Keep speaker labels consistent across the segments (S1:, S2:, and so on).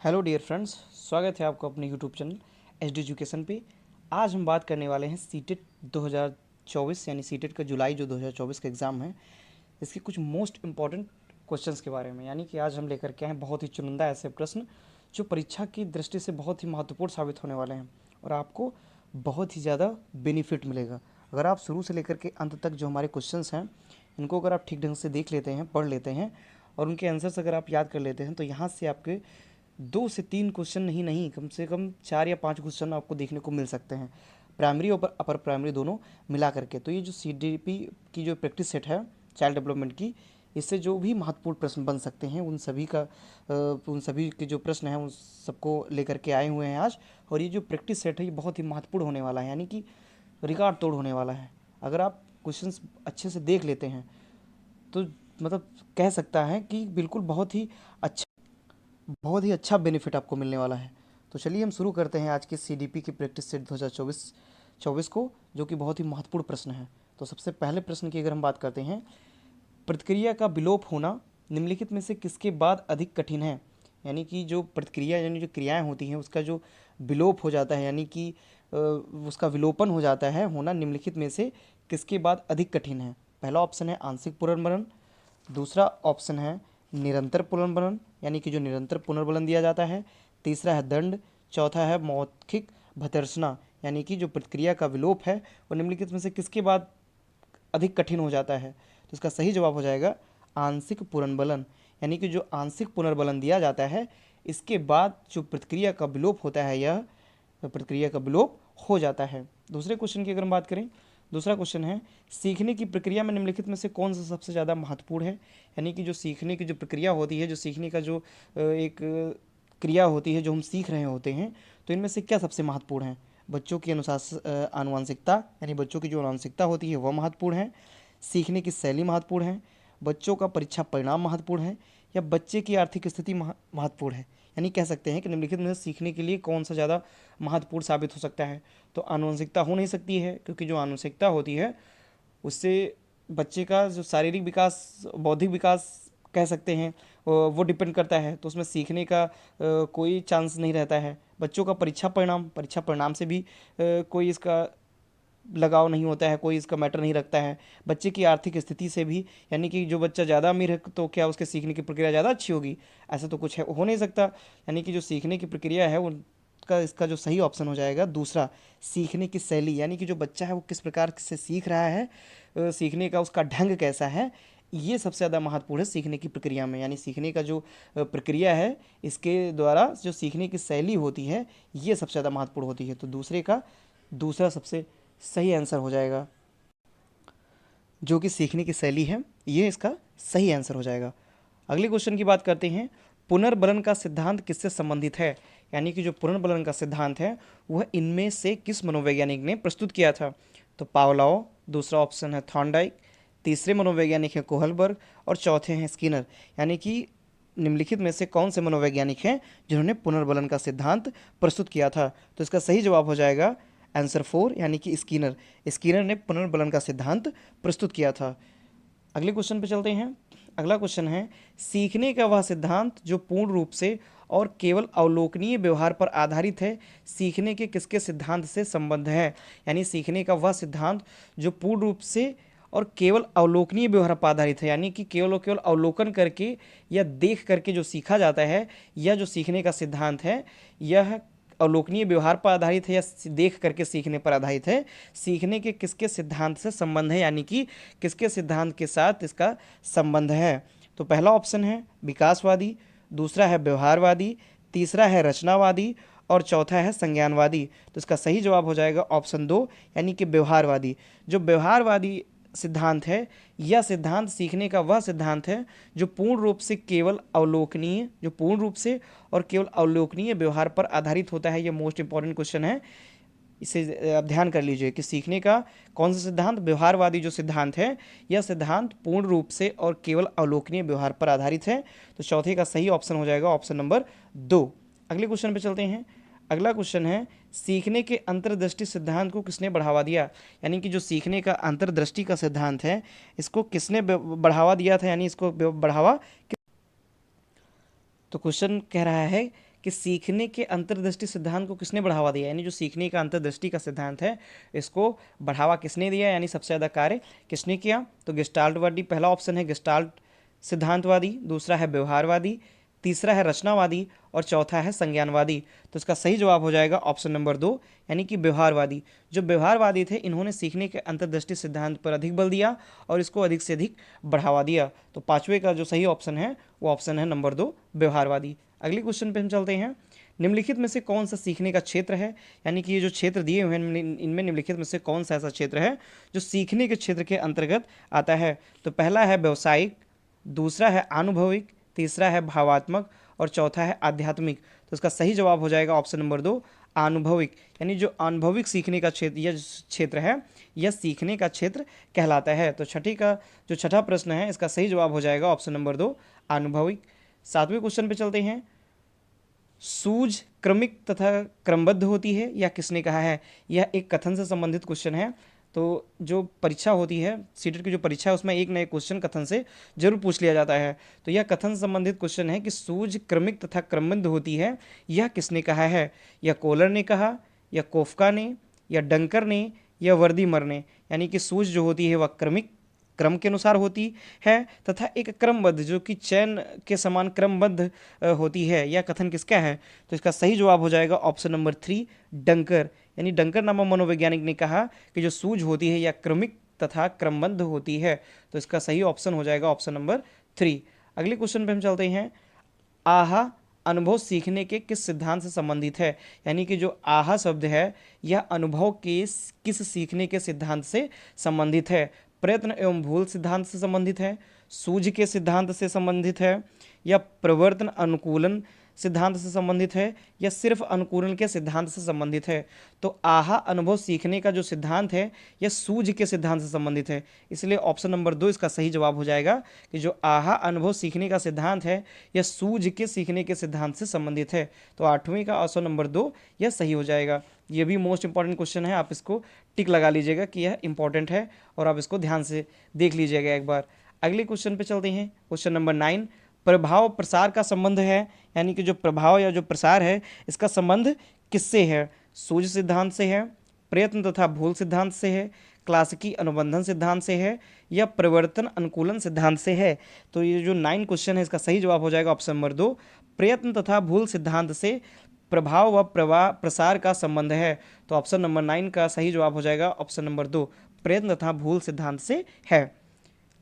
S1: Hello dear friends, स्वागत है आपको अपने YouTube channel H D education पे। आज हम बात करने वाले हैं सीटेट 2024 यानी सीटेट का जुलाई जो 2024 का एग्ज़ाम है, इसके कुछ मोस्ट इम्पॉर्टेंट क्वेश्चंस के बारे में। यानी कि आज हम लेकर के आए हैं बहुत ही चुनिंदा ऐसे प्रश्न जो परीक्षा की दृष्टि से बहुत ही महत्वपूर्ण साबित होने वाले हैं और आपको बहुत ही ज़्यादा बेनिफिट मिलेगा अगर आप शुरू से लेकर के अंत तक जो हमारे क्वेश्चंस हैं इनको अगर आप ठीक ढंग से देख लेते हैं, पढ़ लेते हैं और उनके आंसर्स अगर आप याद कर लेते हैं तो यहाँ से आपके 2 से 3 क्वेश्चन नहीं कम से कम 4 या 5 क्वेश्चन आपको देखने को मिल सकते हैं, प्राइमरी और अपर प्राइमरी दोनों मिला करके। तो ये जो CDP की जो प्रैक्टिस सेट है चाइल्ड डेवलपमेंट की, इससे जो भी महत्वपूर्ण प्रश्न बन सकते हैं उन सभी के जो प्रश्न हैं उन सबको लेकर के आए हुए हैं आज। और ये जो प्रैक्टिस सेट है ये बहुत ही महत्वपूर्ण होने वाला है, यानी कि रिकॉर्ड तोड़ होने वाला है। अगर आप क्वेश्चंस अच्छे से देख लेते हैं तो मतलब कह सकता है कि बिल्कुल बहुत ही अच्छा बेनिफिट आपको मिलने वाला है। तो चलिए हम शुरू करते हैं आज के CDP की प्रैक्टिस सेट 2024 को, जो कि बहुत ही महत्वपूर्ण प्रश्न है। तो सबसे पहले प्रश्न की अगर हम बात करते हैं, प्रतिक्रिया का विलोप होना निम्नलिखित में से किसके बाद अधिक कठिन है। यानी कि जो प्रतिक्रिया यानी जो क्रियाएं होती हैं उसका जो विलोप हो जाता है, यानी कि उसका विलोपन हो जाता है, होना निम्नलिखित में से किसके बाद अधिक कठिन है। पहला ऑप्शन है आंशिक पुनर्भरण, दूसरा ऑप्शन है निरंतर पुनर्बलन, यानी कि जो निरंतर पुनर्बलन दिया जाता है, तीसरा है दंड, चौथा है मौखिक भर्त्सना, यानी कि जो प्रतिक्रिया का विलोप है वो निम्नलिखित में से किसके बाद अधिक कठिन हो जाता है। तो इसका सही जवाब हो जाएगा आंशिक पुनर्बलन, यानी कि जो आंशिक पुनर्बलन दिया जाता है इसके बाद जो प्रतिक्रिया का विलोप होता है यह प्रतिक्रिया का विलोप हो जाता है। दूसरे क्वेश्चन की अगर हम बात करें, दूसरा क्वेश्चन है सीखने की प्रक्रिया में निम्नलिखित में से कौन सा सबसे ज़्यादा महत्वपूर्ण है। यानी कि जो सीखने की जो प्रक्रिया होती है, जो सीखने का जो एक क्रिया होती है जो हम सीख रहे होते हैं, तो इनमें से क्या सबसे महत्वपूर्ण है। बच्चों की आनुवंशिकता, यानी बच्चों की जो आनुवंशिकता होती है वह महत्वपूर्ण है, सीखने की शैली महत्वपूर्ण है, बच्चों का परीक्षा परिणाम महत्वपूर्ण है, या बच्चे की आर्थिक स्थिति महत्वपूर्ण है। यानी कह सकते हैं कि निम्नलिखित में से सीखने के लिए कौन सा ज़्यादा महत्वपूर्ण साबित हो सकता है। तो आनुवंशिकता हो नहीं सकती है, क्योंकि जो आनुवंशिकता होती है उससे बच्चे का जो शारीरिक विकास, बौद्धिक विकास कह सकते हैं वो डिपेंड करता है, तो उसमें सीखने का कोई चांस नहीं रहता है। बच्चों का परीक्षा परिणाम से भी कोई इसका लगाव नहीं होता है, कोई इसका मैटर नहीं रखता है। बच्चे की आर्थिक स्थिति से भी, यानी कि जो बच्चा ज़्यादा अमीर है तो क्या उसके सीखने की प्रक्रिया ज़्यादा अच्छी होगी, ऐसा तो कुछ है हो नहीं सकता। यानी कि जो सीखने की प्रक्रिया है उनका इसका जो सही ऑप्शन हो जाएगा दूसरा, सीखने की शैली, यानी कि जो बच्चा है वो किस प्रकार से सीख रहा है, सीखने का उसका ढंग कैसा है, ये सबसे ज़्यादा महत्वपूर्ण है सीखने की प्रक्रिया में। यानी सीखने का जो प्रक्रिया है इसके द्वारा जो सीखने की शैली होती है ये सबसे ज़्यादा महत्वपूर्ण होती है। तो दूसरे का दूसरा सबसे सही आंसर हो जाएगा, जो कि सीखने की शैली है, ये इसका सही आंसर हो जाएगा। अगले क्वेश्चन की बात करते हैं, पुनर्बलन का सिद्धांत किससे संबंधित है। यानी कि जो पुनर्बलन का सिद्धांत है वह इनमें से किस मनोवैज्ञानिक ने प्रस्तुत किया था। तो पावलोव, दूसरा ऑप्शन है थॉर्नडाइक, तीसरे मनोवैज्ञानिक है कोहलबर्ग और चौथे हैं स्किनर। यानी कि निम्नलिखित में से कौन से मनोवैज्ञानिक हैं जिन्होंने पुनर्बलन का सिद्धांत प्रस्तुत किया था। तो इसका सही जवाब हो जाएगा आंसर 4, यानी कि स्किनर। स्किनर ने पुनर्बलन का सिद्धांत प्रस्तुत किया था। अगले क्वेश्चन पे चलते हैं। अगला क्वेश्चन है, सीखने का वह सिद्धांत जो पूर्ण रूप से और केवल अवलोकनीय व्यवहार पर आधारित है, सीखने के किसके सिद्धांत से संबंध है। यानी सीखने का वह सिद्धांत जो पूर्ण रूप से और केवल अवलोकनीय व्यवहार पर आधारित है, यानी कि केवल और केवल अवलोकन करके या देख करके जो सीखा जाता है, यह जो सीखने का सिद्धांत है यह अवलोकनीय व्यवहार पर आधारित है या देख करके सीखने पर आधारित है, सीखने के किसके सिद्धांत से संबंध है, यानी कि किसके सिद्धांत के साथ इसका संबंध है। तो पहला ऑप्शन है विकासवादी, दूसरा है व्यवहारवादी, तीसरा है रचनावादी और चौथा है संज्ञानवादी। तो इसका सही जवाब हो जाएगा ऑप्शन 2, यानी कि व्यवहारवादी। जो व्यवहारवादी सिद्धांत है, यह सिद्धांत सीखने का वह सिद्धांत है जो पूर्ण रूप से केवल अवलोकनीय, जो पूर्ण रूप से और केवल अवलोकनीय व्यवहार पर आधारित होता है। यह मोस्ट इंपॉर्टेंट क्वेश्चन है, इसे आप ध्यान कर लीजिए कि सीखने का कौन सा सिद्धांत, व्यवहारवादी जो सिद्धांत है यह सिद्धांत पूर्ण रूप से और केवल अवलोकनीय व्यवहार पर आधारित है। तो चौथे का सही ऑप्शन हो जाएगा ऑप्शन नंबर 2। अगले क्वेश्चन पे चलते हैं। अगला क्वेश्चन है, सीखने के अंतर्दृष्टि सिद्धांत को किसने बढ़ावा दिया। यानी कि जो सीखने का अंतर्दृष्टि का सिद्धांत है इसको किसने बढ़ावा दिया था, यानी इसको बढ़ावा। तो क्वेश्चन कह रहा है कि सीखने के अंतर्दृष्टि सिद्धांत को किसने बढ़ावा दिया, यानी जो सीखने का अंतर्दृष्टि का सिद्धांत है इसको बढ़ावा किसने दिया, यानी सबसे ज़्यादा कार्य किसने किया। तो गेस्टाल्टवादी पहला ऑप्शन है गेस्टाल्ट सिद्धांतवादी, दूसरा है व्यवहारवादी, तीसरा है रचनावादी और चौथा है संज्ञानवादी। तो इसका सही जवाब हो जाएगा ऑप्शन नंबर 2 यानी कि व्यवहारवादी। जो व्यवहारवादी थे इन्होंने सीखने के अंतर्दृष्टि सिद्धांत पर अधिक बल दिया और इसको अधिक से अधिक बढ़ावा दिया। तो पांचवे का जो सही ऑप्शन है वो ऑप्शन है नंबर 2 व्यवहारवादी। अगले क्वेश्चन पे हम चलते हैं। निम्नलिखित में से कौन सा सीखने का क्षेत्र है, यानी कि ये जो क्षेत्र दिए हुए हैं इनमें निम्नलिखित में से कौन सा ऐसा क्षेत्र है जो सीखने के क्षेत्र के अंतर्गत आता है। तो पहला है व्यावसायिक, दूसरा है आनुभविक, तीसरा है भावात्मक और चौथा है आध्यात्मिक। तो इसका सही जवाब हो जाएगा ऑप्शन नंबर 2 आनुभविक, यानी जो अनुभविक सीखने का क्षेत्र यह क्षेत्र है यह सीखने का क्षेत्र कहलाता है। तो छठा प्रश्न है इसका सही जवाब हो जाएगा ऑप्शन नंबर 2 अनुभविक। सातवें क्वेश्चन पे चलते हैं। सूझ क्रमिक तथा क्रमबद्ध होती है, यह किसने कहा है। यह एक कथन से संबंधित क्वेश्चन है। तो जो परीक्षा होती है सीटेट की जो परीक्षा है उसमें एक न एक क्वेश्चन कथन से जरूर पूछ लिया जाता है। तो यह कथन संबंधित क्वेश्चन है कि सूझ क्रमिक तथा क्रमबद्ध होती है, यह किसने कहा है। यह कोलर ने कहा, या कोफका ने, या डंकर ने, या वर्दीमर ने। यानी कि सूझ जो होती है वह क्रमिक क्रम के अनुसार होती है तथा एक क्रमबद्ध जो कि चयन के समान क्रमबद्ध होती है। यह कथन किसका है। तो इसका सही जवाब हो जाएगा ऑप्शन नंबर 3 डंकर, यानी डंकर नामक मनोवैज्ञानिक ने कहा कि जो सूझ होती है यह क्रमिक तथा क्रमबद्ध होती है। तो इसका सही ऑप्शन हो जाएगा ऑप्शन नंबर 3। अगले क्वेश्चन पे हम चलते हैं। आहा अनुभव सीखने के किस सिद्धांत से संबंधित है, यानी कि जो आहा शब्द है यह अनुभव के किस सीखने के सिद्धांत से संबंधित है। प्रयत्न एवं भूल सिद्धांत से संबंधित है, सूझ के सिद्धांत से संबंधित है, या प्रवर्तन अनुकूलन सिद्धांत से संबंधित है, या सिर्फ अनुकूलन के सिद्धांत से संबंधित है। तो आहा अनुभव सीखने का जो सिद्धांत है यह सूझ के सिद्धांत से संबंधित है, इसलिए ऑप्शन नंबर 2 इसका सही जवाब हो जाएगा कि जो आहा अनुभव सीखने का सिद्धांत है यह सूझ के सीखने के सिद्धांत से संबंधित है। तो आठवीं का ऑप्शन नंबर 2 यह सही हो जाएगा। यह भी मोस्ट इंपॉर्टेंट क्वेश्चन है, आप इसको टिक लगा लीजिएगा कि यह इंपॉर्टेंट है और आप इसको ध्यान से देख लीजिएगा एक बार। अगले क्वेश्चन पे चलते हैं। क्वेश्चन नंबर 9 प्रभाव प्रसार का संबंध है, यानी कि जो प्रभाव या जो प्रसार है इसका संबंध किससे है। सूझ सिद्धांत से है, प्रयत्न तथा भूल सिद्धांत से है, क्लासिकी अनुबंधन सिद्धांत से है, या प्रवर्तन अनुकूलन सिद्धांत से है। तो ये जो 9 क्वेश्चन है इसका सही जवाब हो जाएगा ऑप्शन नंबर 2 प्रयत्न तथा भूल सिद्धांत से प्रभाव व प्रसार का संबंध है। तो ऑप्शन नंबर 9 का सही जवाब हो जाएगा ऑप्शन नंबर 2 प्रयत्न तथा भूल सिद्धांत से है।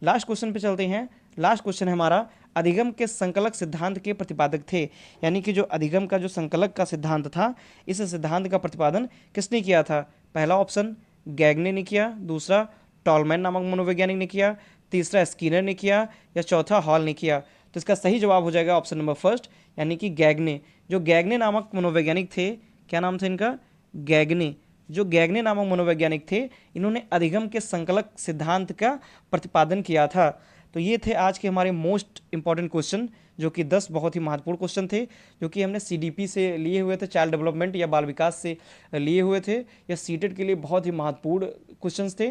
S1: लास्ट क्वेश्चन पे चलते हैं। लास्ट क्वेश्चन है हमारा अधिगम के संकलक सिद्धांत के प्रतिपादक थे, यानी कि जो अधिगम का जो संकलक का सिद्धांत था इस सिद्धांत का प्रतिपादन किसने किया था। पहला ऑप्शन गैगने ने किया, दूसरा टॉलमैन नामक मनोवैज्ञानिक ने किया, तीसरा स्किनर ने किया, या चौथा हॉल ने किया। तो इसका सही जवाब हो जाएगा ऑप्शन नंबर 1 यानी कि गैगने। जो गैगने नामक मनोवैज्ञानिक थे, क्या नाम था इनका, गैगने। जो गैगने नामक मनोवैज्ञानिक थे इन्होंने अधिगम के संकलक सिद्धांत का प्रतिपादन किया था। तो ये थे आज के हमारे मोस्ट इंपॉर्टेंट क्वेश्चन, जो कि 10 बहुत ही महत्वपूर्ण क्वेश्चन थे जो कि हमने सीडीपी से लिए हुए थे, चाइल्ड डेवलपमेंट या बाल विकास से लिए हुए थे। या सीटेट के लिए बहुत ही महत्वपूर्ण क्वेश्चंस थे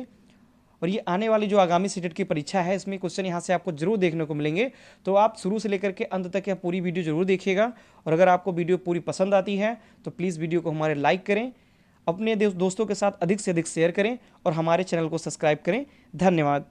S1: और ये आने वाली जो आगामी सीटेट की परीक्षा है इसमें क्वेश्चन यहाँ से आपको जरूर देखने को मिलेंगे। तो आप शुरू से लेकर के अंत तक यह पूरी वीडियो जरूर देखिएगा और अगर आपको वीडियो पूरी पसंद आती है तो प्लीज़ वीडियो को हमारे लाइक करें, अपने दोस्तों के साथ अधिक से अधिक शेयर करें और हमारे चैनल को सब्सक्राइब करें। धन्यवाद।